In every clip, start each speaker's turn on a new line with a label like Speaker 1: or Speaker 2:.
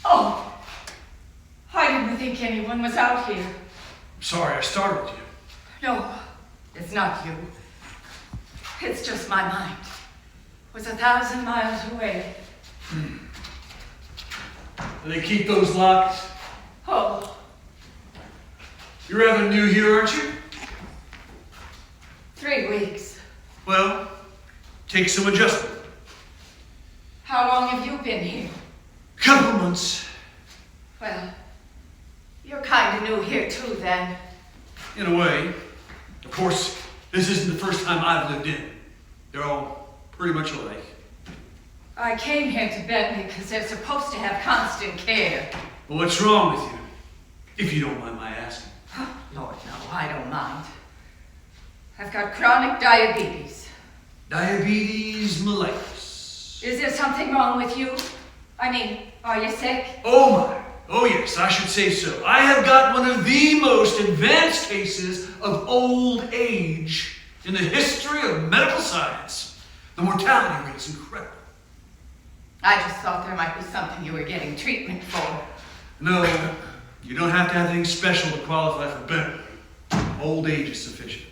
Speaker 1: Oh, I didn't think anyone was out here.
Speaker 2: I'm sorry I startled you.
Speaker 1: No, it's not you. It's just my mind. It was 1,000 miles away.
Speaker 2: Do they keep those locked?
Speaker 1: Oh,
Speaker 2: You're rather new here, aren't you?
Speaker 1: 3 weeks.
Speaker 2: Well, take some adjustment.
Speaker 1: How long have you been here?
Speaker 2: Couple months.
Speaker 1: Well, you're kind of new here too, then.
Speaker 2: In a way. Of course, this isn't the first time I've lived in. They're all pretty much alike.
Speaker 1: I came here to Bentley because they're supposed to have constant care.
Speaker 2: Well, what's wrong with you? If you don't mind my asking.
Speaker 1: Oh, Lord, no, I don't mind. I've got chronic diabetes.
Speaker 2: Diabetes mellitus.
Speaker 1: Is there something wrong with you? I mean, are you sick?
Speaker 2: Oh my. Oh yes, I should say so. I have got one of the most advanced cases of old age in the history of medical science. The mortality rate is incredible.
Speaker 1: I just thought there might be something you were getting treatment for.
Speaker 2: No, you don't have to have anything special to qualify for Bentley. Old age is sufficient.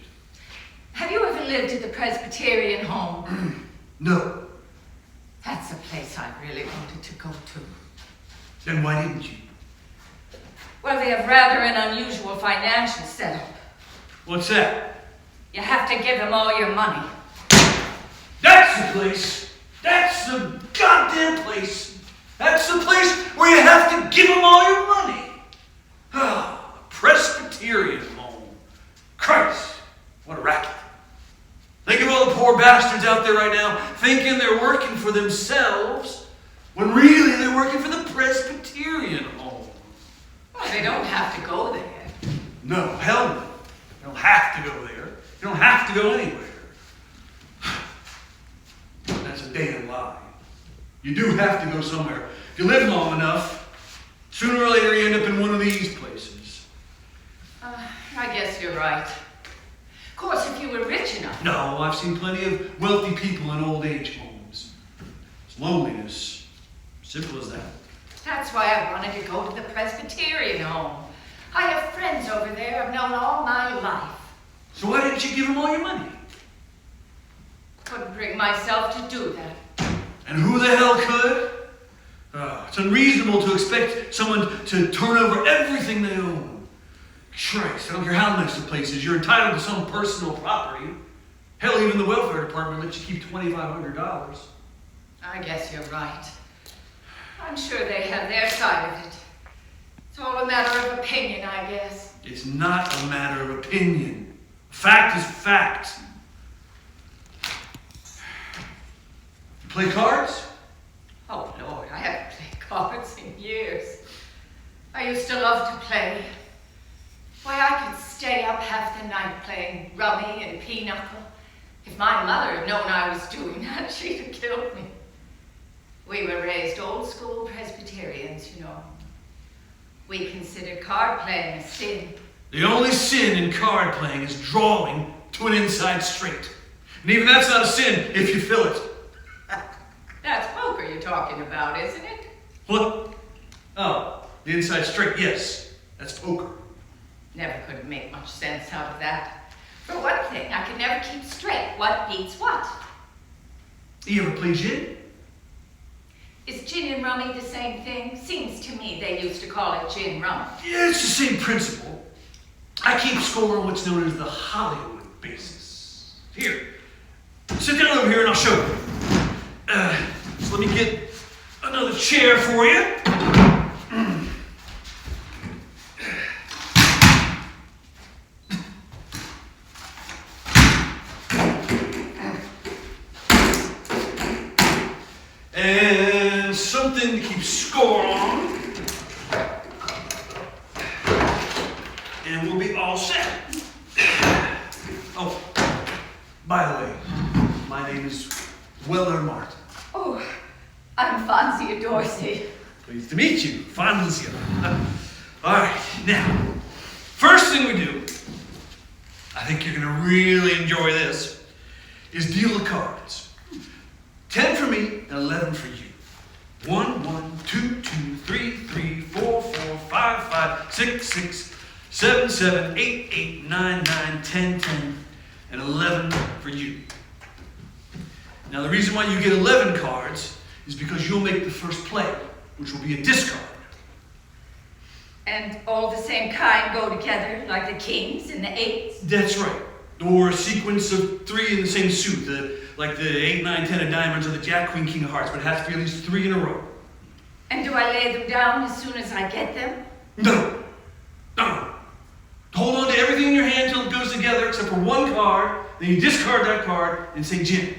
Speaker 1: Have you ever lived at the Presbyterian home?
Speaker 2: No.
Speaker 1: That's a place I really wanted to go to.
Speaker 2: Then why didn't you?
Speaker 1: Well, they have rather an unusual financial setup.
Speaker 2: What's that?
Speaker 1: You have to give them all your money.
Speaker 2: That's the place. That's the goddamn place. That's the place where you have to give them all your money. Ah, Presbyterian home. Christ, what a racket. Think of all the poor bastards out there right now thinking they're working for themselves when really they're working for the Presbyterian home.
Speaker 1: Well, they don't have to go there.
Speaker 2: No, hell no. You don't have to go there. You don't have to go anywhere. That's a damn lie. You do have to go somewhere. If you live long enough, sooner or later you end up in one of these places.
Speaker 1: I guess you're right. Of course, if you were rich enough.
Speaker 2: No, I've seen plenty of wealthy people in old age homes. It's loneliness. Simple as that.
Speaker 1: That's why I wanted to go to the Presbyterian home. I have friends over there I've known all my life.
Speaker 2: So why didn't you give them all your money?
Speaker 1: Couldn't bring myself to do that.
Speaker 2: And who the hell could? It's unreasonable to expect someone to turn over everything they own. Christ, I don't care how nice the place is, you're entitled to some personal property. Hell, even the welfare department lets you keep $2,500.
Speaker 1: I guess you're right. I'm sure they have their side of it. It's all a matter of opinion, I guess.
Speaker 2: It's not a matter of opinion. Fact is fact. You play cards?
Speaker 1: Oh, Lord, I haven't played cards in years. I used to love to play. Why, I could stay up half the night playing rummy and pinochle. If my mother had known I was doing that, she'd have killed me. We were raised old school Presbyterians, you know. We considered card playing a sin.
Speaker 2: The only sin in card playing is drawing to an inside straight. And even that's not a sin if you fill it.
Speaker 1: That's poker you're talking about, isn't it?
Speaker 2: What? Oh, the inside straight, yes. That's poker.
Speaker 1: Never could make much sense out of that. For one thing, I could never keep straight what beats what.
Speaker 2: You ever play gin?
Speaker 1: Is gin and rummy the same thing? Seems to me they used to call it gin rum.
Speaker 2: Yeah, it's the same principle. I keep score on what's known as the Hollywood basis. Here, sit down over here and I'll show you. So let me get another chair for you. And something to keep score on. And we'll be all set. Oh, by the way, my name is Weller Martin.
Speaker 1: Oh, I'm Fonzie Dorsey.
Speaker 2: Pleased to meet you, Fonzie. All right, now, first thing we do, I think you're gonna really enjoy this, is deal the cards. 10 for me and 11 for you. 1, 1, 2, 2, 3, 3. 6, 7, 7, 8, 8, 9, 9, 10, 10, and 11 for you. Now the reason why you get 11 cards is because you'll make the first play, which will be a discard.
Speaker 1: And all the same kind go together, like the kings and the eights?
Speaker 2: That's right. Or a sequence of 3 in the same suit, like the 8, 9, 10 of diamonds or the Jack, Queen, King of hearts, but it has to be at least 3 in a row.
Speaker 1: And do I lay them down as soon as I get them?
Speaker 2: No. No. Hold on to everything in your hand till it goes together except for one card, then you discard that card and say gin.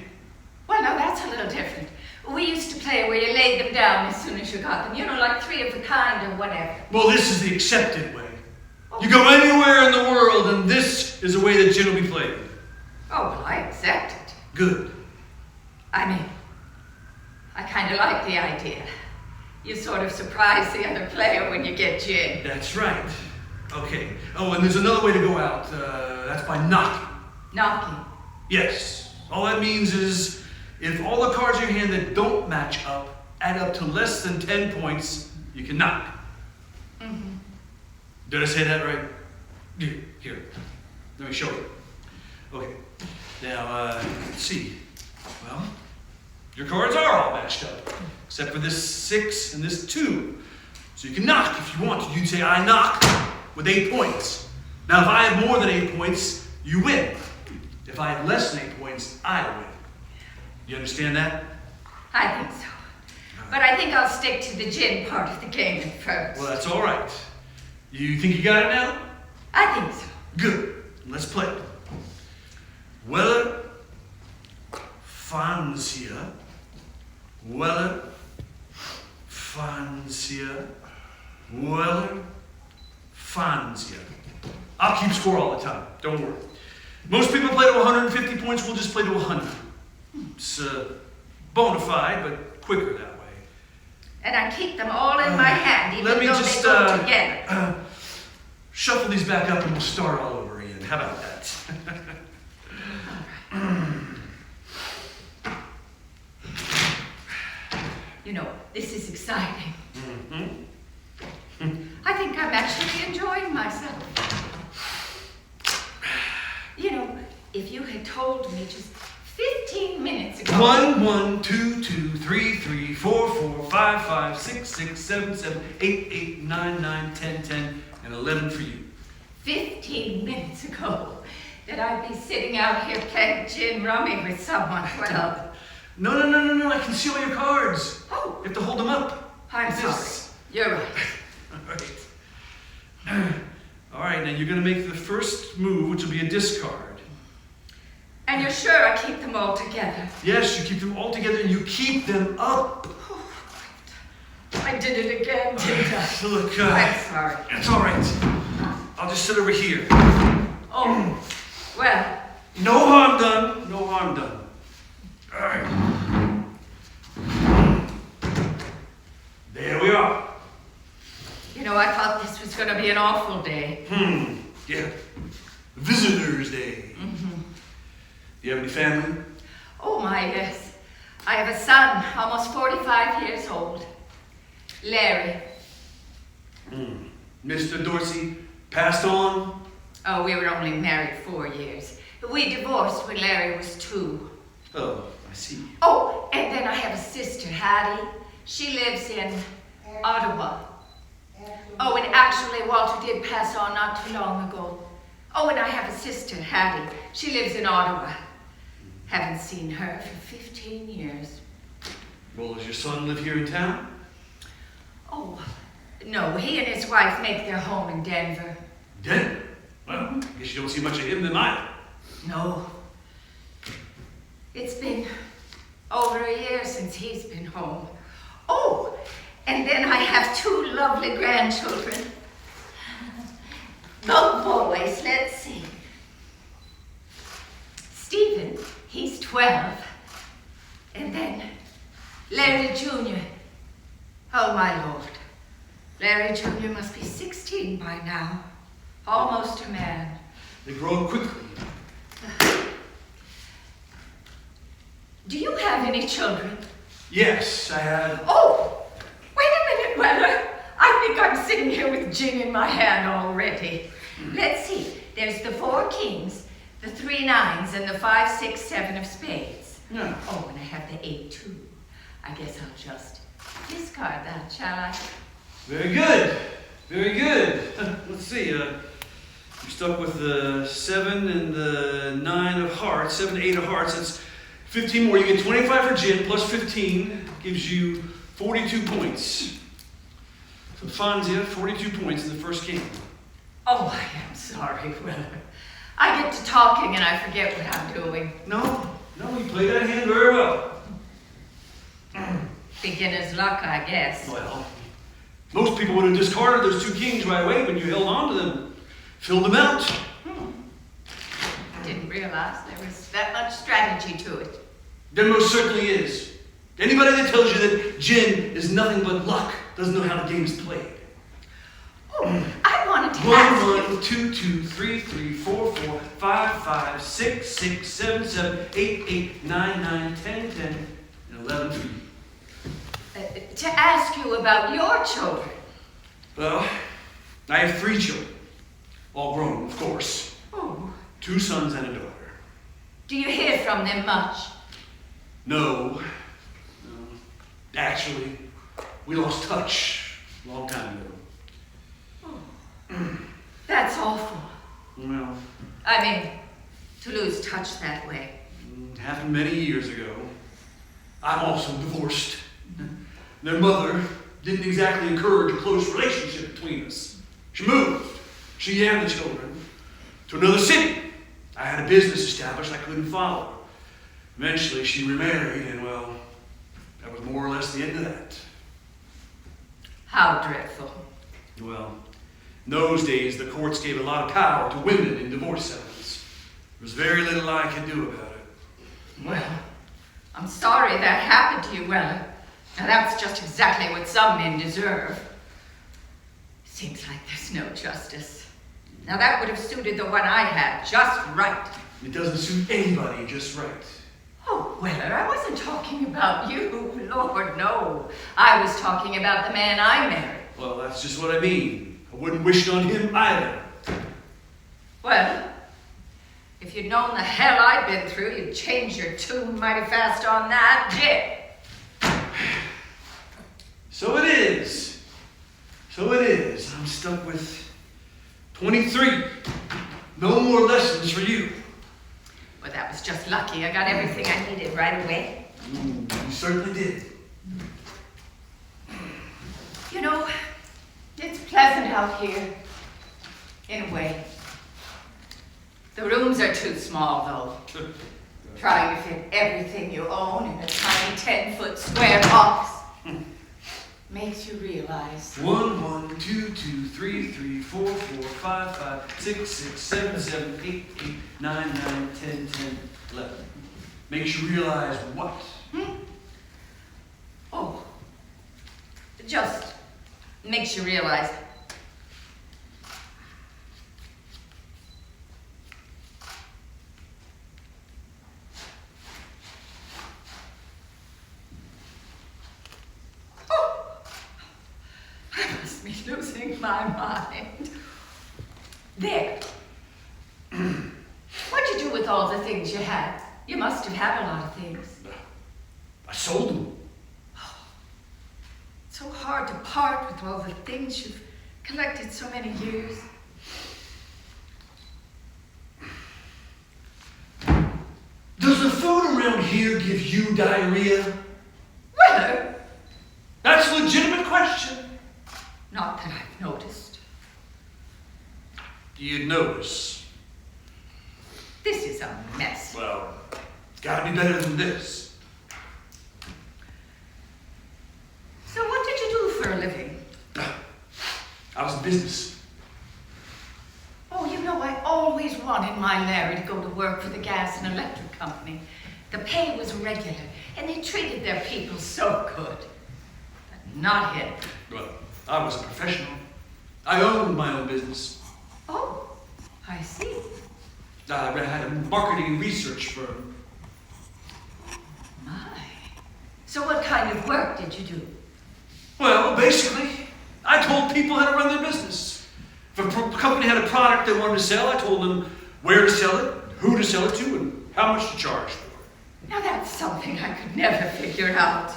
Speaker 1: Well, no, that's a little different. We used to play where you laid them down as soon as you got them. You know, like 3 of a kind or whatever.
Speaker 2: Well, this is the accepted way. You go anywhere in the world and this is the way that gin will be played.
Speaker 1: Oh, well, I accept it.
Speaker 2: Good.
Speaker 1: I mean, I kind of like the idea. You sort of surprise the other player when you get gin.
Speaker 2: That's right. Okay. Oh, and there's another way to go out. That's by knocking.
Speaker 1: Knocking?
Speaker 2: Yes. All that means is if all the cards in your hand that don't match up add up to less than 10 points, you can knock.
Speaker 1: Mm-hmm.
Speaker 2: Did I say that right? Here. Let me show you. Okay. Now, let's see. Well, your cards are all matched up, except for this 6 and this 2. So you can knock if you want to. You'd say, I knock with 8 points. Now, if I have more than 8 points, you win. If I have less than 8 points, I win. You understand that?
Speaker 1: I think so. But I think I'll stick to the gin part of the game at first.
Speaker 2: Well, that's all right. You think you got it now?
Speaker 1: I think so.
Speaker 2: Good. Let's play. Weller, Fansia, Weller, Fansia, Weller, Fansia. I'll keep score all the time. Don't worry. Most people play to 150 points. We'll just play to 100. It's bona fide, but quicker that way.
Speaker 1: And I keep them all in my hand, even
Speaker 2: let me
Speaker 1: though
Speaker 2: just,
Speaker 1: they go together.
Speaker 2: Shuffle these back up and we'll start all over again. How about that?
Speaker 1: You know, this is exciting.
Speaker 2: Mm-hmm.
Speaker 1: I think I'm actually enjoying myself. You know, if you had told me just 15 minutes ago.
Speaker 2: 1, 1, 2, 2, 3, 3, 4, 4, 5, 5, 6, 6, 7, 7, 8, 8, 9, 9, 10, 10, and 11 for you.
Speaker 1: 15 minutes ago that I'd be sitting out here playing gin rummy with someone. Well,
Speaker 2: No, I can see all your cards.
Speaker 1: Oh.
Speaker 2: You have to hold them up.
Speaker 1: I'm sorry. You're right.
Speaker 2: All right. All right, now you're going to make the first move, which will be a discard.
Speaker 1: And you're sure I keep them all together?
Speaker 2: Yes, you keep them all together and you keep them up.
Speaker 1: Oh, I did it again, didn't I?
Speaker 2: Look,
Speaker 1: I'm sorry.
Speaker 2: It's all right. I'll just sit over here.
Speaker 1: Oh, well.
Speaker 2: No harm done. No harm done. All right. There we are.
Speaker 1: You know, I thought this was going to be an awful day.
Speaker 2: Yeah. Visitor's Day.
Speaker 1: Mm-hmm.
Speaker 2: You have any family?
Speaker 1: Oh, my, yes. I have a son, almost 45 years old. Larry.
Speaker 2: Mr. Dorsey passed on?
Speaker 1: Oh, we were only married 4 years. We divorced when Larry was 2.
Speaker 2: Oh, I see.
Speaker 1: Oh, and then I have a sister, Hattie. She lives in Ottawa. Oh, and actually, Walter did pass on not too long ago. Oh, and I have a sister, Hattie. She lives in Ottawa. Haven't seen her for 15 years.
Speaker 2: Well, does your son live here in town?
Speaker 1: Oh, no, he and his wife make their home in Denver.
Speaker 2: Denver? Well, I guess you don't see much of him then either.
Speaker 1: No. It's been over a year since he's been home. Oh, and then I have 2 lovely grandchildren. Both boys, let's see. Stephen, he's 12. And then Larry Jr. Oh, my Lord. Larry Jr. must be 16 by now. Almost a man.
Speaker 2: They grow up quickly.
Speaker 1: Do you have any children?
Speaker 2: Yes, I had.
Speaker 1: Oh, wait a minute, Weller. I I think I'm sitting here with gin in my hand already. Let's see. There's the 4 kings, the 3 nines, and the 5, 6, 7 of spades.
Speaker 2: Yeah.
Speaker 1: Oh, and I have the 8 too. I guess I'll just discard that, shall I?
Speaker 2: Very good. Very good. Let's see. You're stuck with the 7 and the 9 of hearts. 7, 8 of hearts. That's 15 more. You get 25 for gin plus 15 gives you 42 points. So Fonzia, 42 points in the first game.
Speaker 1: Oh, I am sorry, Weller. I get to talking and I forget what I'm doing.
Speaker 2: No, you played that hand very well.
Speaker 1: Beginner's luck, I guess.
Speaker 2: Well, most people would have discarded those 2 kings right away when you held on to them. Filled them out.
Speaker 1: I didn't realize there was that much strategy to it.
Speaker 2: There most certainly is. Anybody that tells you that gin is nothing but luck doesn't know how the game is played.
Speaker 1: Oh, I wanted to ask you.
Speaker 2: 1, 2, 2, 3, 3, 4, 4, 5, 5, 6, 6, 7, 7, 8, 8, 9, 9, 10, 10, and 11 for you.
Speaker 1: To ask you about your children.
Speaker 2: Well, I have 3 children. All grown, of course.
Speaker 1: Oh.
Speaker 2: 2 sons and a daughter.
Speaker 1: Do you hear from them much?
Speaker 2: No. Actually, we lost touch a long time ago.
Speaker 1: Oh. That's awful.
Speaker 2: Well,
Speaker 1: I mean, to lose touch that way.
Speaker 2: Happened many years ago. I'm also divorced. Their mother didn't exactly encourage a close relationship between us. She moved, she and the children, to another city. I had a business established I couldn't follow. Eventually she remarried and, well, that was more or less the end of that.
Speaker 1: How dreadful.
Speaker 2: Well, in those days the courts gave a lot of power to women in divorce settlements. There was very little I could do about it.
Speaker 1: Well, I'm sorry that happened to you, Weller. Now that's just exactly what some men deserve. Seems like there's no justice. Now that would have suited the one I had just right.
Speaker 2: It doesn't suit anybody just right.
Speaker 1: Oh, Weller, I wasn't talking about you. Lord, no. I was talking about the man I married.
Speaker 2: Well, that's just what I mean. I wouldn't wish it on him either.
Speaker 1: Well, if you'd known the hell I'd been through, you'd change your tune mighty fast on that jig.
Speaker 2: So it is. I'm stuck with 23. No more lessons for you.
Speaker 1: Well, that was just lucky. I got everything I needed right away.
Speaker 2: You certainly did.
Speaker 1: You know, it's pleasant out here, in a way. The rooms are too small, though. Trying to fit everything you own in a tiny 10-foot square box makes you realize.
Speaker 2: 1, 1, 2, 2, 3, 3, 4, 4, 5, 5, 6, 6, 7, 7, 8, 8, 9, 9, 10, 10, 11. Makes you realize what?
Speaker 1: Oh, just makes you realize. Losing my mind. There. What'd you do with all the things you had? You must have had a lot of things.
Speaker 2: I sold them.
Speaker 1: It's so hard to part with all the things you've collected so many years.
Speaker 2: Does the food around here give you diarrhea?
Speaker 1: Well,
Speaker 2: That's a legitimate question.
Speaker 1: not that I've noticed.
Speaker 2: You'd notice.
Speaker 1: This is a mess.
Speaker 2: Well, it's gotta be better than this.
Speaker 1: So what did you do for a living?
Speaker 2: I was in business.
Speaker 1: Oh, you know, I always wanted my Larry to go to work for the gas and electric company. The pay was regular, and they treated their people so good. But not him.
Speaker 2: Well, I was a professional. I owned my own business.
Speaker 1: Oh, I see.
Speaker 2: I had a marketing and research firm.
Speaker 1: My. So what kind of work did you do?
Speaker 2: Well, basically, I told people how to run their business. If a company had a product they wanted to sell, I told them where to sell it, who to sell it to, and how much to charge for it.
Speaker 1: Now that's something I could never figure out.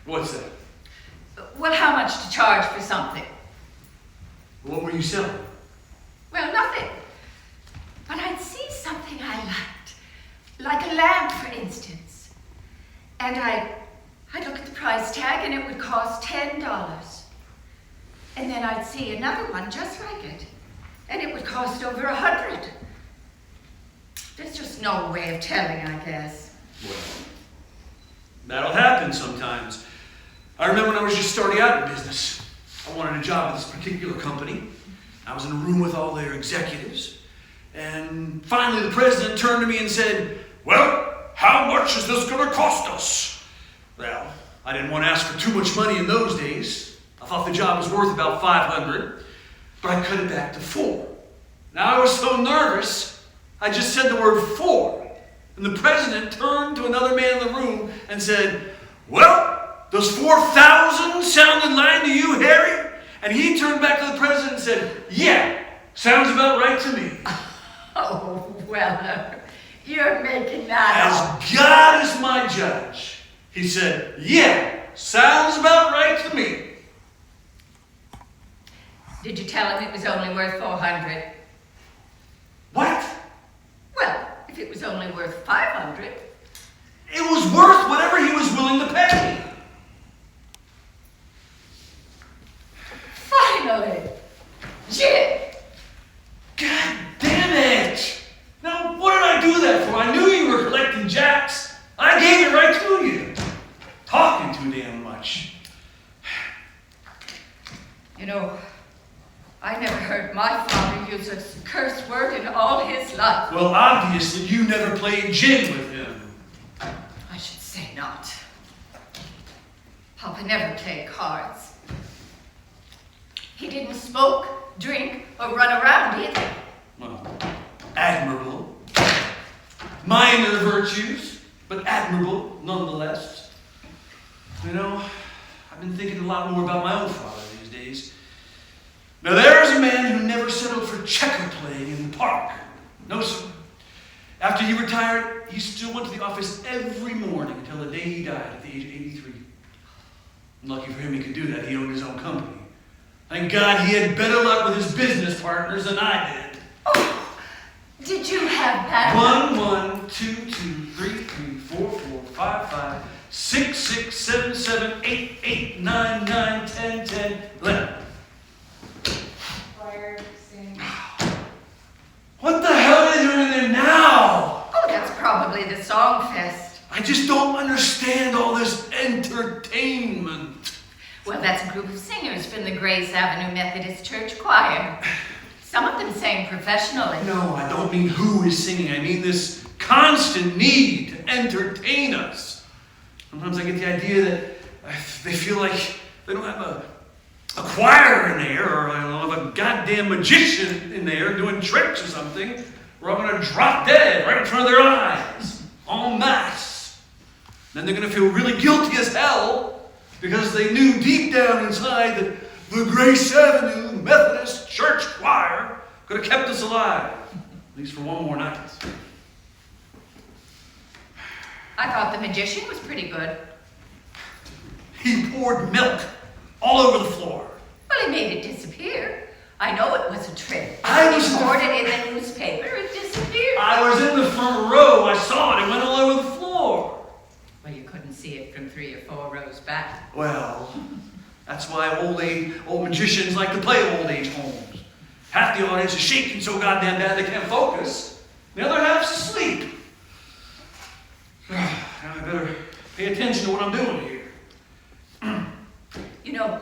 Speaker 2: What's that?
Speaker 1: Well, how much to charge for something?
Speaker 2: What were you selling?
Speaker 1: Well, nothing. But I'd see something I liked, like a lamp, for instance. And I'd look at the price tag, and it would cost $10. And then I'd see another one just like it, and it would cost over $100. There's just no way of telling, I guess.
Speaker 2: Well, that'll happen sometimes. I remember when I was just starting out in business. I wanted a job at this particular company. I was in a room with all their executives. And finally the president turned to me and said, "Well, how much is this going to cost us?" Well, I didn't want to ask for too much money in those days. I thought the job was worth about $500, but I cut it back to $4. Now I was so nervous, I just said the word $4. And the president turned to another man in the room and said, "Well, does 4,000 sound in line to you, Harry?" And he turned back to the president and said, "Yeah, sounds about right to me."
Speaker 1: Oh, well, you're making that up.
Speaker 2: As God is my judge, he said, "Yeah, sounds about right to me."
Speaker 1: Did you tell him it was only worth $400?
Speaker 2: What?
Speaker 1: Well, if it was only worth $500.
Speaker 2: It was worth whatever he was willing to pay.
Speaker 1: Finally! Jim!
Speaker 2: God damn it! Now, what did I do that for? I knew you were collecting jacks. I gave it right to you. Talking too damn much.
Speaker 1: You know, I never heard my father use a curse word in all his life.
Speaker 2: Well, obviously, you never played gin with him.
Speaker 1: I should say not. Papa never played cards. He didn't smoke, drink, or run around either.
Speaker 2: Well, admirable. Minor virtues, but admirable nonetheless. You know, I've been thinking a lot more about my own father these days. Now, there's a man who never settled for checker playing in the park. No, sir. After he retired, he still went to the office every morning until the day he died at the age of 83. Lucky for him he could do that. He owned his own company. Thank God he had better luck with his business partners than I did.
Speaker 1: Oh, did you have that?
Speaker 2: 1, 1, 2, 2, 3, 3, 4, 4, 5, 5, 6, 6, 7, 7, 8, 8, 9, 9, 10, 10, 11. What the hell are they doing in there now?
Speaker 1: Oh, that's probably the song fest.
Speaker 2: I just don't understand all this entertainment.
Speaker 1: Well, that's a group of singers from the Grace Avenue Methodist Church Choir. Some of them sang professionally.
Speaker 2: No, I don't mean who is singing. I mean this constant need to entertain us. Sometimes I get the idea that they feel like they don't have a choir in there, or I don't know, a goddamn magician in there doing tricks or something, or I'm going to drop dead right in front of their eyes, en masse. Then they're going to feel really guilty as hell because they knew deep down inside that the Grace Avenue Methodist Church Choir could have kept us alive, at least for one more night.
Speaker 1: I thought the magician was pretty good.
Speaker 2: He poured milk all over the floor.
Speaker 1: Well, he made it disappear. I know it was a trick.
Speaker 2: He
Speaker 1: poured it in the newspaper, it disappeared.
Speaker 2: I was in the front row. I saw it. It went all over the floor.
Speaker 1: Well, you couldn't see it from 3 or 4 rows back.
Speaker 2: Well, that's why old magicians like to play old age homes. Half the audience is shaking so goddamn bad they can't focus. The other half's asleep. Now I better pay attention to what I'm doing here.
Speaker 1: You know,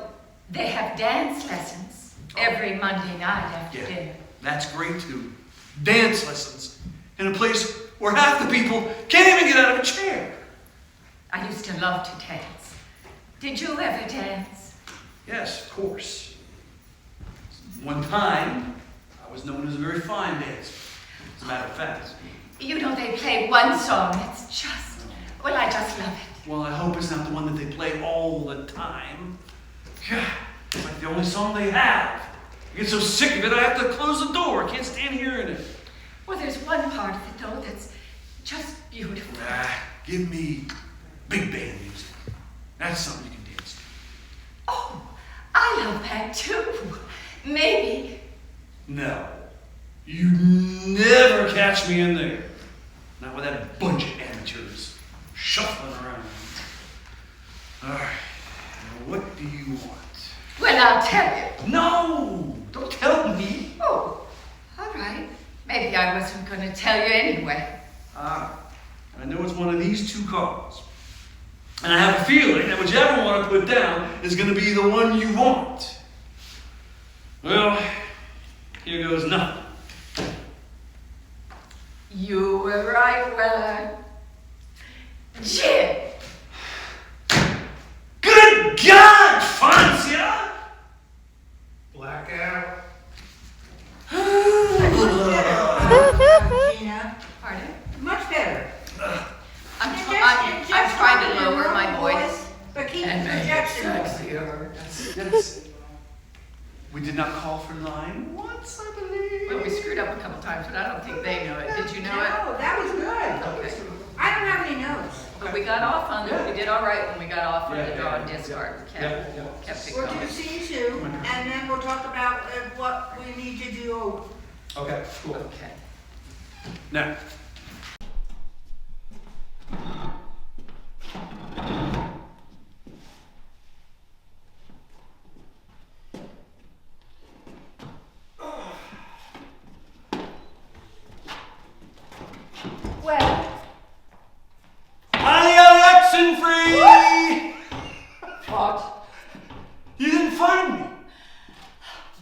Speaker 1: they have dance lessons every Monday night after dinner.
Speaker 2: That's great too. Dance lessons in a place where half the people can't even get out of a chair.
Speaker 1: I used to love to dance. Did you ever dance?
Speaker 2: Yes, of course. One time, I was known as a very fine dancer. As a matter of fact.
Speaker 1: You know, they play one song. It's just, well, I just love it.
Speaker 2: Well, I hope it's not the one that they play all the time. God, it's like the only song they have. I get so sick of it, I have to close the door. I can't stand hearing it.
Speaker 1: Well, there's one part of it, though, that's just beautiful.
Speaker 2: Give me big band music. That's something you can dance to.
Speaker 1: Oh, I love that, too. Maybe.
Speaker 2: No. You never catch me in there. Not with that bunch of amateurs shuffling around. All right. Now what do you want?
Speaker 1: Well, I'll tell you.
Speaker 2: No! Don't tell me.
Speaker 1: Oh, all right. Maybe I wasn't going to tell you anyway.
Speaker 2: I know it's one of these two cards. And I have a feeling that whichever one I put down is going to be the one you want. Well, here goes nothing.
Speaker 1: You were right, Weller. Gin.
Speaker 2: Good God, Francia!
Speaker 3: Blackout.
Speaker 4: Gina,
Speaker 1: Pardon?
Speaker 4: much better.
Speaker 1: I'm
Speaker 4: Just
Speaker 1: trying to
Speaker 4: talk in a
Speaker 1: lower my
Speaker 4: normal
Speaker 1: voice.
Speaker 4: but keep the
Speaker 1: And make it
Speaker 4: projection up.
Speaker 1: sexier.
Speaker 2: Yes. We did not call for 9 once, I believe.
Speaker 1: Well, we screwed up a couple times, but I don't think they know it. Did you know it?
Speaker 4: No, that was good.
Speaker 1: Okay.
Speaker 4: I don't have any notes.
Speaker 1: But we got off on it. We did all right when we got off on
Speaker 2: Yeah,
Speaker 1: the draw
Speaker 2: yeah,
Speaker 1: and discard. We
Speaker 2: yeah.
Speaker 1: kept it
Speaker 4: We'll
Speaker 1: going.
Speaker 4: do C2, and then we'll talk about what we need to do.
Speaker 2: Okay, cool.
Speaker 1: Okay.
Speaker 2: Now.
Speaker 1: Well,
Speaker 2: Free!
Speaker 1: what?
Speaker 2: You didn't find me.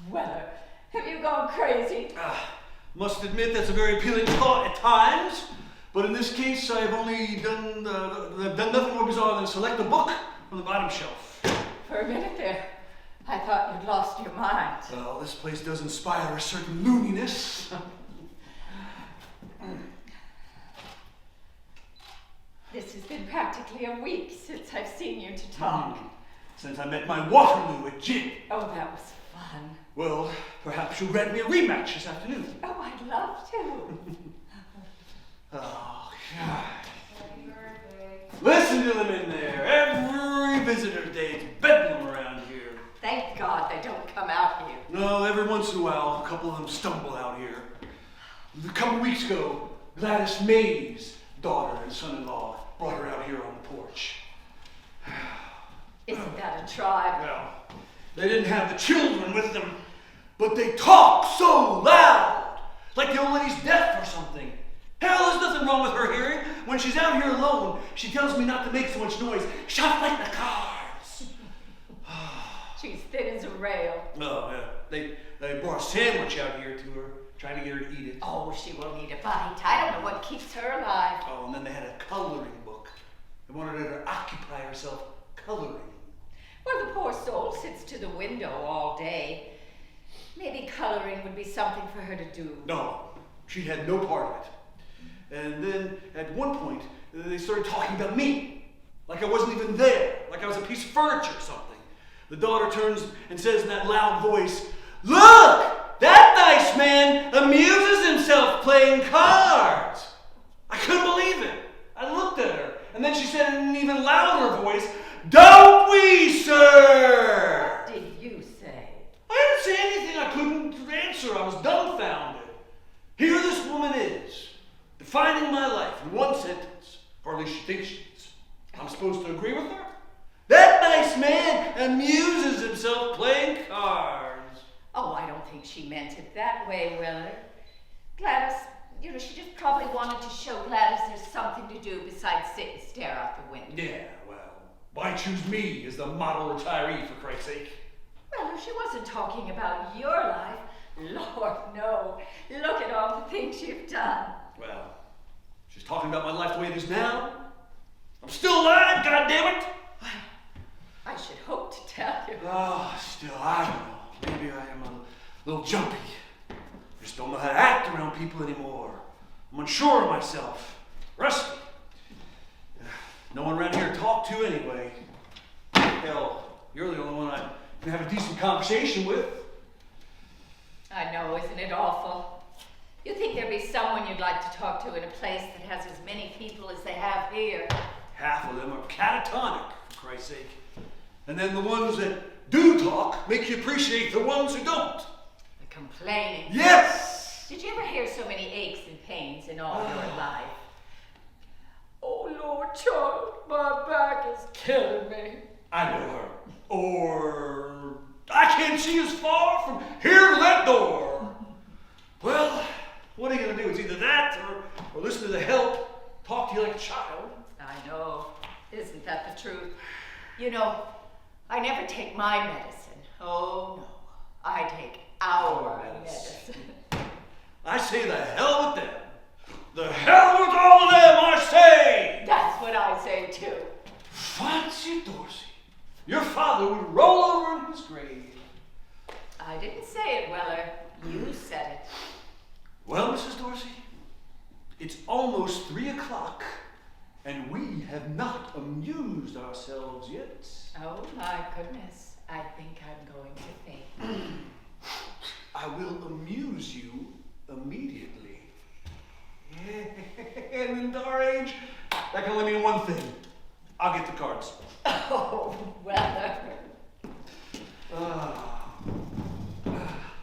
Speaker 1: Weller, have you gone crazy?
Speaker 2: Must admit that's a very appealing thought at times, but in this case I've only done nothing more bizarre than select a book from the bottom shelf.
Speaker 1: For a minute there, I thought you'd lost your mind.
Speaker 2: Well, this place does inspire a certain looniness.
Speaker 1: This has been practically a week since I've seen you to talk.
Speaker 2: Since I met my Waterloo at gym.
Speaker 1: Oh, that was fun.
Speaker 2: Well, perhaps you'll grant me a rematch this afternoon.
Speaker 1: Oh, I'd love to.
Speaker 2: Oh, God. Listen to them in there. Every visitor day, it's bedlam around here.
Speaker 1: Thank God they don't come out here.
Speaker 2: No, every once in a while, a couple of them stumble out here. A couple of weeks ago, Gladys May's daughter and son-in-law brought her out here on the porch.
Speaker 1: Isn't that a tribe?
Speaker 2: Well, they didn't have the children with them, but they talk so loud, like the old lady's deaf or something. Hell, there's nothing wrong with her hearing. When she's out here alone, she tells me not to make so much noise. Shut like the cars.
Speaker 1: She's thin as a rail.
Speaker 2: Oh, yeah. They brought a sandwich out here to her, trying to get her to eat it.
Speaker 1: Oh, she will need a bite. I don't know what keeps her alive.
Speaker 2: Oh, and then they had a coloring book. They wanted her to occupy herself coloring.
Speaker 1: Well, the poor soul sits to the window all day. Maybe coloring would be something for her to do.
Speaker 2: No, she had no part of it. And then at one point, they started talking about me. Like I wasn't even there. Like I was a piece of furniture or something. The daughter turns and says in that loud voice, "Look! That nice man amuses himself playing cards." I couldn't believe it. I looked at her, and then she said in an even louder voice, "Don't we, sir?"
Speaker 1: What did you say?
Speaker 2: I didn't say anything. I couldn't answer. I was dumbfounded. Here this woman is, defining my life in one sentence, or at least she thinks she is. I'm supposed to agree with her? That nice man amuses himself playing cards.
Speaker 1: Oh, I don't think she meant it that way, Weller. Gladys, she just probably wanted to show Gladys there's something to do besides sit and stare out the window.
Speaker 2: Yeah, well, why choose me as the model retiree, for Christ's sake?
Speaker 1: Well, if she wasn't talking about your life, Lord, no. Look at all the things you've done.
Speaker 2: Well, she's talking about my life the way it is now. I'm still alive, goddammit!
Speaker 1: I should hope to tell you.
Speaker 2: Oh, still, I don't know. Maybe I am a little jumpy. I just don't know how to act around people anymore. I'm unsure of myself. Rusty. No one around here to talk to anyway. Hell, you're the only one I and have a decent conversation with.
Speaker 1: I know, isn't it awful? You'd think there'd be someone you'd like to talk to in a place that has as many people as they have here.
Speaker 2: Half of them are catatonic, for Christ's sake. And then the ones that do talk make you appreciate the ones who don't.
Speaker 1: The complaining.
Speaker 2: Yes!
Speaker 1: Did you ever hear so many aches and pains in all your life? Oh, Lord, child, my back is killing me.
Speaker 2: I know her. Or I can't see as far from here to that door. Well, what are you going to do? It's either that or listen to the help talk to you like a child.
Speaker 1: I know. Isn't that the truth? You know, I never take my medicine. Oh, no. I take our medicine.
Speaker 2: I say the hell with them. The hell with all of them, I say!
Speaker 1: That's what I say, too.
Speaker 2: Fancy Dorsey. Your father would roll over in his grave.
Speaker 1: I didn't say it, Weller. You said it.
Speaker 2: Well, Mrs. Dorsey, it's almost 3 o'clock, and we have not amused ourselves yet.
Speaker 1: Oh, my goodness. I think I'm going to faint.
Speaker 2: I will amuse you immediately. And in our age, that can only mean one thing. I'll get the cards.
Speaker 1: Oh, Weller.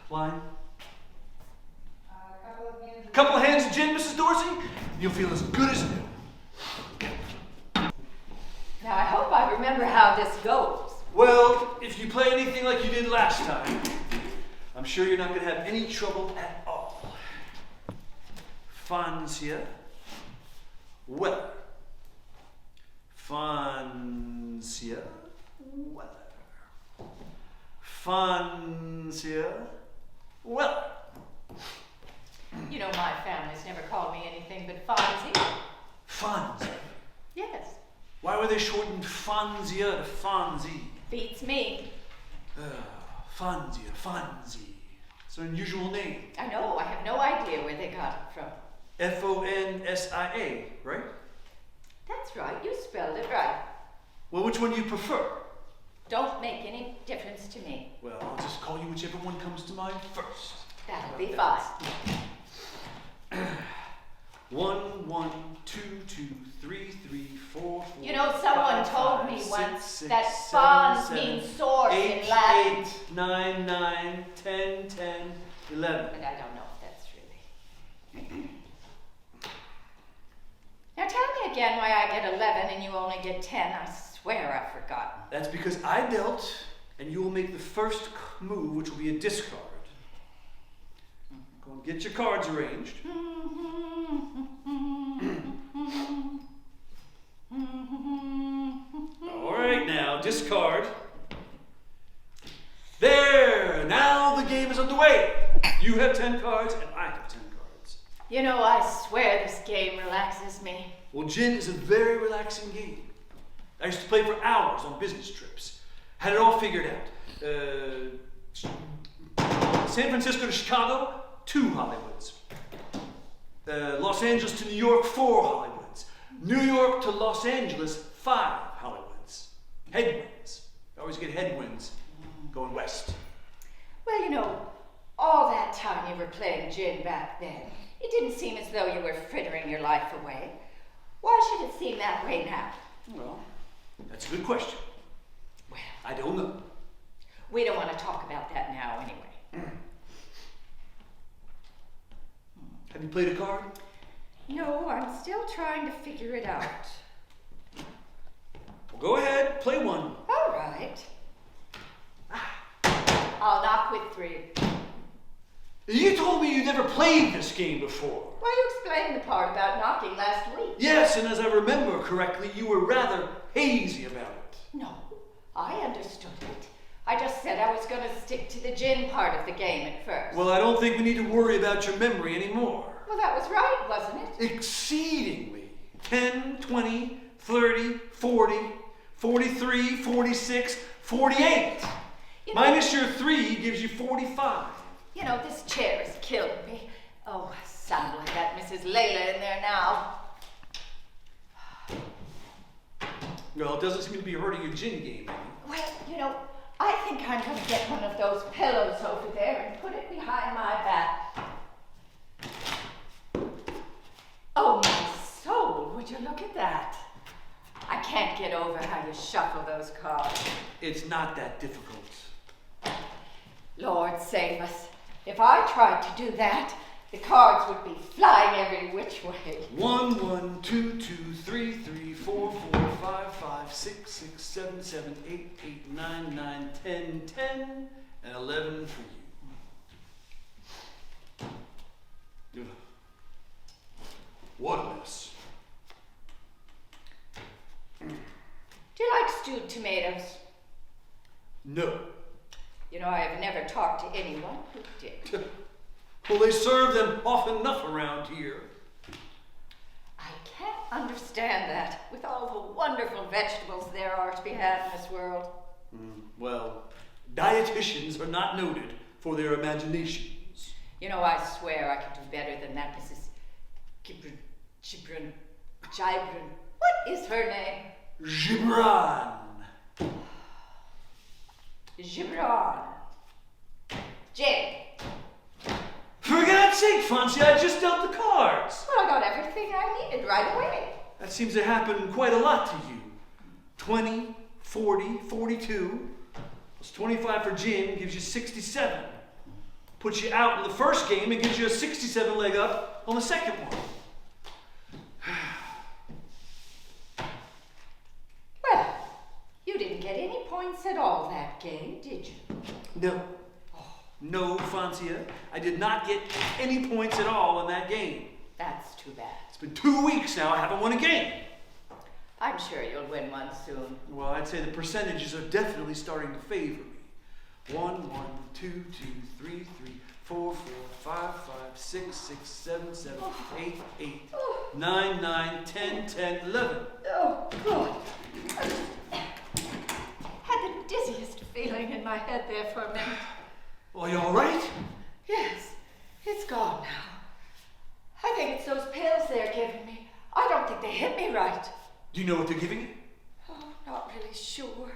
Speaker 2: Line? Couple of hands of gin, Mrs. Dorsey. You'll feel as good as new.
Speaker 1: Now, I hope I remember how this goes.
Speaker 2: Well, if you play anything like you did last time, I'm sure you're not going to have any trouble at all. Fancy weather. Fancy weather. Fancy weather.
Speaker 1: You know, my family's never called me anything but Fonzie.
Speaker 2: Fonzie?
Speaker 1: Yes.
Speaker 2: Why were they shortened Fonzia to Fonzie?
Speaker 1: Beats me.
Speaker 2: Fonzia, Fonzie. It's an unusual name.
Speaker 1: I know. I have no idea where they got it from.
Speaker 2: Fonsia, right?
Speaker 1: That's right. You spelled it right.
Speaker 2: Well, which one do you prefer?
Speaker 1: Don't make any difference to me.
Speaker 2: Well, I'll just call you whichever one comes to mind first.
Speaker 1: That'll be fine.
Speaker 2: 1, 1, 2, 2, 3, 3, 4, 4.
Speaker 1: You know, someone told me once that fons means source in
Speaker 2: 8,
Speaker 1: Latin.
Speaker 2: 8, 9, 9, 10, 10, 11.
Speaker 1: But I don't know if that's really. Now tell me again why I get 11 and you only get 10. I swear I've forgotten.
Speaker 2: That's because I dealt, and you will make the first move, which will be a discard. Go and get your cards arranged. All right, now, discard. There! Now the game is underway. You have 10 cards, and I have 10 cards.
Speaker 1: You know, I swear this game relaxes me.
Speaker 2: Well, gin is a very relaxing game. I used to play for hours on business trips. Had it all figured out. San Francisco to Chicago, 2 Hollywoods. Los Angeles to New York, 4 Hollywoods. New York to Los Angeles, 5 Hollywoods. Headwinds. You always get headwinds going west.
Speaker 1: Well, you know, all that time you were playing gin back then, it didn't seem as though you were frittering your life away. Why should it seem that way now?
Speaker 2: Well, that's a good question.
Speaker 1: Well,
Speaker 2: I don't know.
Speaker 1: we don't want to talk about that now anyway.
Speaker 2: Have you played a card?
Speaker 1: No, I'm still trying to figure it out.
Speaker 2: Well, go ahead, play one.
Speaker 1: All right. I'll knock with 3.
Speaker 2: You told me you never played this game before.
Speaker 1: Well, you explained the part about knocking last week.
Speaker 2: Yes, and as I remember correctly, you were rather hazy about it.
Speaker 1: No, I understood it. I just said I was going to stick to the gin part of the game at first.
Speaker 2: Well, I don't think we need to worry about your memory anymore.
Speaker 1: Well, that was right, wasn't it?
Speaker 2: Exceedingly. 10, 20, 30, 40, 43, 46, 48.
Speaker 1: You know,
Speaker 2: Minus your 3 gives you 45.
Speaker 1: You know, this chair is killing me. Oh, I sound like that Mrs. Layla in there now.
Speaker 2: Well, it doesn't seem to be hurting your gin game, Amy.
Speaker 1: Well, you know, I think I'm going to get one of those pillows over there and put it behind my back. Oh, my soul, would you look at that? I can't get over how you shuffle those cards.
Speaker 2: It's not that difficult.
Speaker 1: Lord save us. If I tried to do that, the cards would be flying every which way.
Speaker 2: 1, 1, 2, 2, 3, 3, 4, 4, 5, 5, 6, 6, 7, 7, 8, 8, 9, 9, 10, 10, and 11 for you. Ugh. What a mess.
Speaker 1: Do you like stewed tomatoes?
Speaker 2: No.
Speaker 1: You know, I have never talked to anyone who did.
Speaker 2: Well, they serve them often enough around here.
Speaker 1: I can't understand that, with all the wonderful vegetables there are to be had in this world.
Speaker 2: Well, dietitians are not noted for their imaginations.
Speaker 1: You know, I swear I could do better than that, Mrs. Gibran. What is her name?
Speaker 2: Gibran.
Speaker 1: Gibran. Jane.
Speaker 2: For God's sake, Fancy, I just dealt the cards.
Speaker 1: Well, I got everything I needed right away.
Speaker 2: That seems to happen quite a lot to you. 20, 40, 42, plus 25 for Jim gives you 67. Puts you out in the first game and gives you a 67 leg up on the second one.
Speaker 1: Well, you didn't get any points at all that game, did you?
Speaker 2: No. No, Francia, I did not get any points at all in that game.
Speaker 1: That's too bad.
Speaker 2: It's been 2 weeks now, I haven't won a game.
Speaker 1: I'm sure you'll win one soon.
Speaker 2: Well, I'd say the percentages are definitely starting to favor me. 1, 1, 2, 2, 3, 3, 4, 4, 5, 5, 6, 6, 7, 7, 8, 8, 9, 9, 10, 10, 11.
Speaker 1: Oh, God. I just had the dizziest feeling in my head there for a minute.
Speaker 2: Well, you all right?
Speaker 1: Yes, it's gone now. I think it's those pills they're giving me. I don't think they hit me right.
Speaker 2: Do you know what they're giving you?
Speaker 1: Oh, not really sure.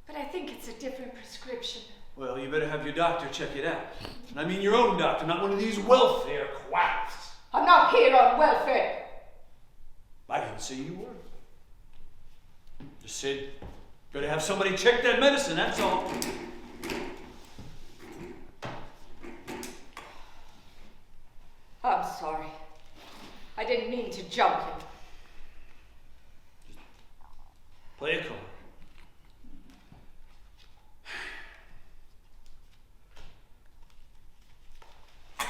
Speaker 1: But I think it's a different prescription.
Speaker 2: Well, you better have your doctor check it out. And I mean your own doctor, not one of these welfare quacks.
Speaker 1: I'm not here on welfare.
Speaker 2: I didn't say you were. Just said, better have somebody check that medicine, that's all.
Speaker 1: I'm sorry. I didn't mean to jump you.
Speaker 2: Play a card.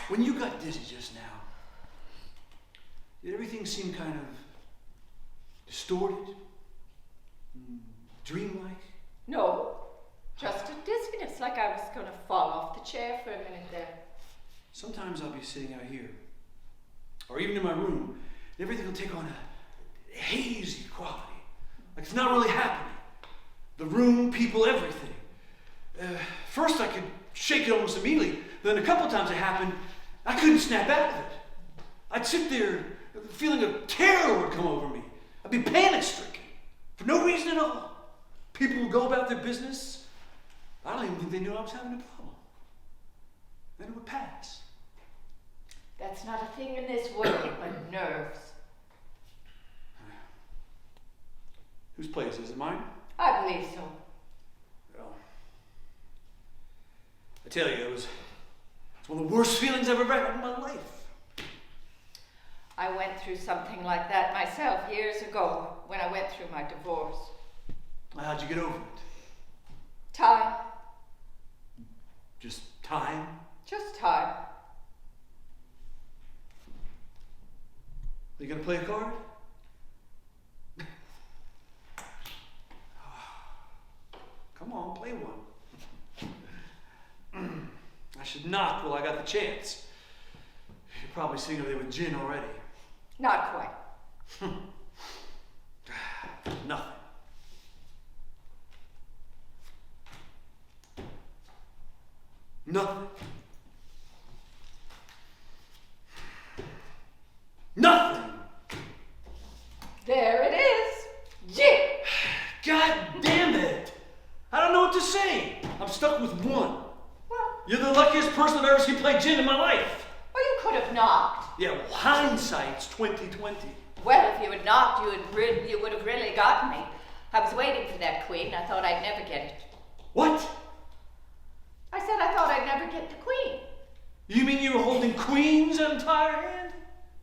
Speaker 2: When you got dizzy just now, did everything seem kind of distorted? Dreamlike?
Speaker 1: No, just a dizziness, like I was going to fall off the chair for a minute there.
Speaker 2: Sometimes I'll be sitting out here, or even in my room, and everything will take on a hazy quality. Like it's not really happening. The room, people, everything. First I could shake it almost immediately, then a couple times it happened, I couldn't snap out of it. I'd sit there, the feeling of terror would come over me. I'd be panic-stricken, for no reason at all. People would go about their business. I don't even think they knew I was having a problem. Then it would pass.
Speaker 1: That's not a thing in this world but nerves.
Speaker 2: Whose place is it? Mine?
Speaker 1: I believe so.
Speaker 2: Well, I tell you, it's one of the worst feelings I've ever had in my life.
Speaker 1: I went through something like that myself years ago when I went through my divorce.
Speaker 2: How'd you get over it?
Speaker 1: Time.
Speaker 2: Just time?
Speaker 1: Just time.
Speaker 2: Are you gonna play a card? Come on, play one. I should knock while I got the chance. You're probably sitting over there with gin already.
Speaker 1: Not quite.
Speaker 2: Nothing. Nothing. Nothing!
Speaker 1: There it is. Jim!
Speaker 2: God damn it! I don't know what to say. I'm stuck with one.
Speaker 1: Well,
Speaker 2: You're the luckiest person I've ever seen play gin in my life.
Speaker 1: you could have knocked.
Speaker 2: Yeah, well, hindsight's 20/20.
Speaker 1: Well, if you had knocked, you would have really gotten me. I was waiting for that queen. I thought I'd never get it.
Speaker 2: What?
Speaker 1: I said I thought I'd never get the queen.
Speaker 2: You mean you were holding queen's entire hand?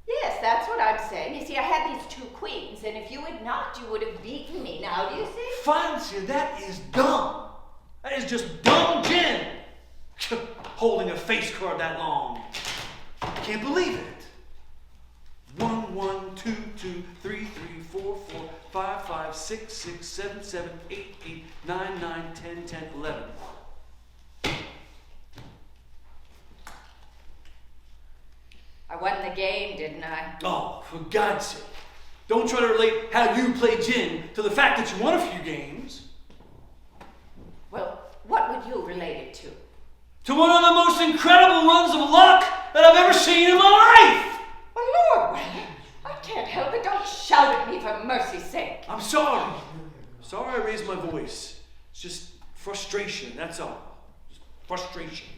Speaker 1: Yes, that's what I'm saying. You see, I had these two queens, and if you had knocked, you would have beaten me. Now, do you see?
Speaker 2: Fancy, that is dumb. That is just dumb gin. Holding a face card that long. I can't believe it. 1, 1, 2, 2, 3, 3, 4, 4, 5, 5, 6, 6, 7, 7, 8, 8, 9, 9, 10, 10, 11.
Speaker 1: I won the game, didn't I?
Speaker 2: Oh, for God's sake. Don't try to relate how you play gin to the fact that you won a few games.
Speaker 1: Well, what would you relate it to?
Speaker 2: To one of the most incredible runs of luck that I've ever seen in my life.
Speaker 1: Well, Lord, I can't help it. Don't shout at me for mercy's sake.
Speaker 2: I'm sorry. Sorry I raised my voice. It's just frustration, that's all. Just frustration.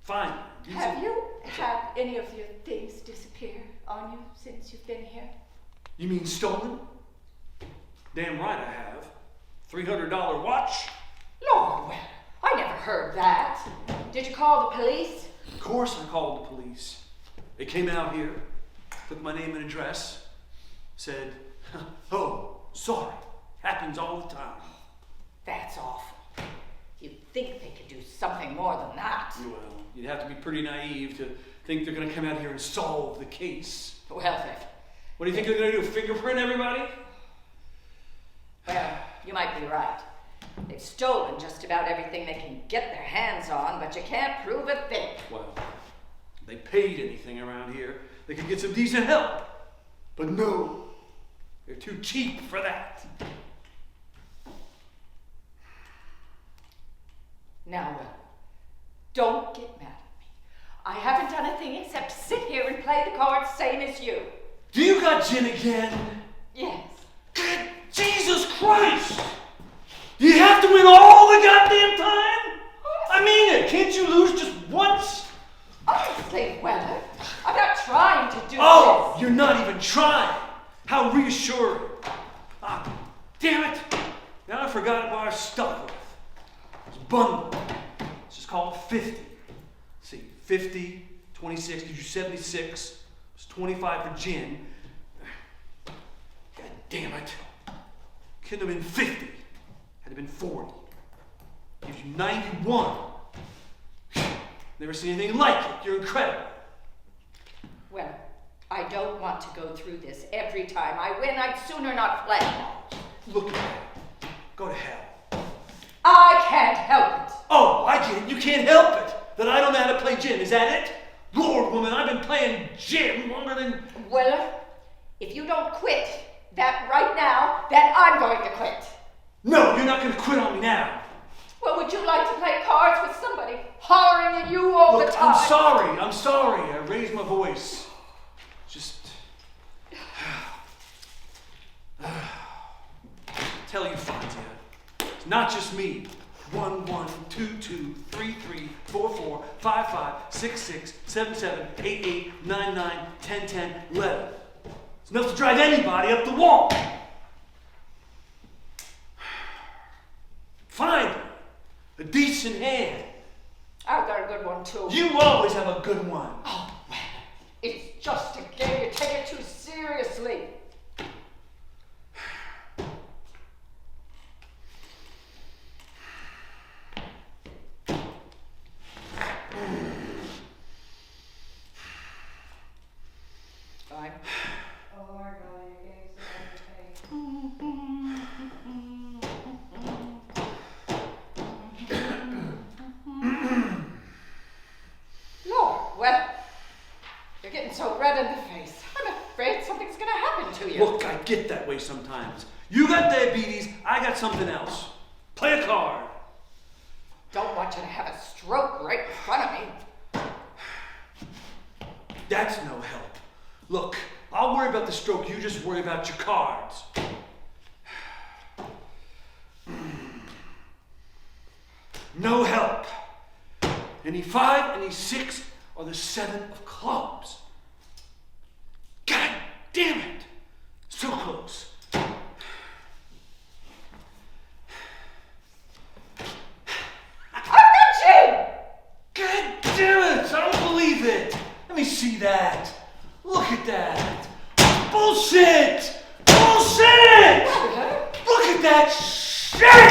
Speaker 2: Fine.
Speaker 1: Have you had any of your things disappear on you since you've been here?
Speaker 2: You mean stolen? Damn right I have. $300 watch?
Speaker 1: Lord, well, I never heard that. Did you call the police?
Speaker 2: Of course I called the police. They came out here, took my name and address, said, oh, sorry, happens all the time.
Speaker 1: That's awful. You'd think they could do something more than that.
Speaker 2: Well, you'd have to be pretty naive to think they're going to come out here and solve the case.
Speaker 1: Well, then.
Speaker 2: What do you think they're going to do, fingerprint everybody?
Speaker 1: Well, you might be right. They've stolen just about everything they can get their hands on, but you can't prove a thing.
Speaker 2: Well, if they paid anything around here, they could get some decent help. But no, they're too cheap for that.
Speaker 1: Now, don't get mad at me. I haven't done a thing except sit here and play the cards same as you.
Speaker 2: Do you got gin again?
Speaker 1: Yes.
Speaker 2: Jesus Christ! Do you have to win all the goddamn time? I mean it. Can't you lose just once?
Speaker 1: Honestly, Weller, I'm not trying to do
Speaker 2: Oh,
Speaker 1: this.
Speaker 2: you're not even trying. How reassuring. Ah, damn it. Now I forgot what I was stuck with. It's bundle. Let's just call it 50. Let's see, 50, 26, gives you 76. It's 25 for gin. God damn it. Couldn't have been 50. Had to have been 40. Gives you 91. Never seen anything like it. You're incredible.
Speaker 1: Well, I don't want to go through this every time I win. I'd sooner not play.
Speaker 2: Look at that. Go to hell.
Speaker 1: I can't help it.
Speaker 2: Oh, I get it. You can't help it. That I don't know how to play gin. Is that it? Lord, woman, I've been playing gin longer than...
Speaker 1: Weller, if you don't quit that right now, then I'm going to quit.
Speaker 2: No, you're not going to quit on me now.
Speaker 1: Well, would you like to play cards with somebody hollering at you all
Speaker 2: Look,
Speaker 1: the time?
Speaker 2: I'm sorry. I raised my voice. Just... Tell you, Fonzie, it's not just me. 1, 1, 2, 2, 3, 3, 4, 4, 5, 5, 6, 6, 7, 7, 8, 8, 9, 9, 10, 10, 11. It's enough to drive anybody up the wall. Finally, a decent hand.
Speaker 1: I've got a good one, too.
Speaker 2: You always have a good one.
Speaker 1: Oh, man, it's just a game. You take it too seriously. Fine.
Speaker 3: Oh my God, your game's so
Speaker 1: Lord, well, you're getting so red in the face. I'm afraid something's going to happen to you.
Speaker 2: Look, I get that way sometimes. You got diabetes, I got something else. Play a card.
Speaker 1: Don't want you to have a stroke right in front of me.
Speaker 2: That's no help. Look, I'll worry about the stroke, you just worry about your cards. No help. Any 5, any 6, or the 7 of clubs. God damn it! So close.
Speaker 1: I've got you!
Speaker 2: God damn it! I don't believe it! Let me see that. Look at that. Bullshit! Bullshit! Look at that shit!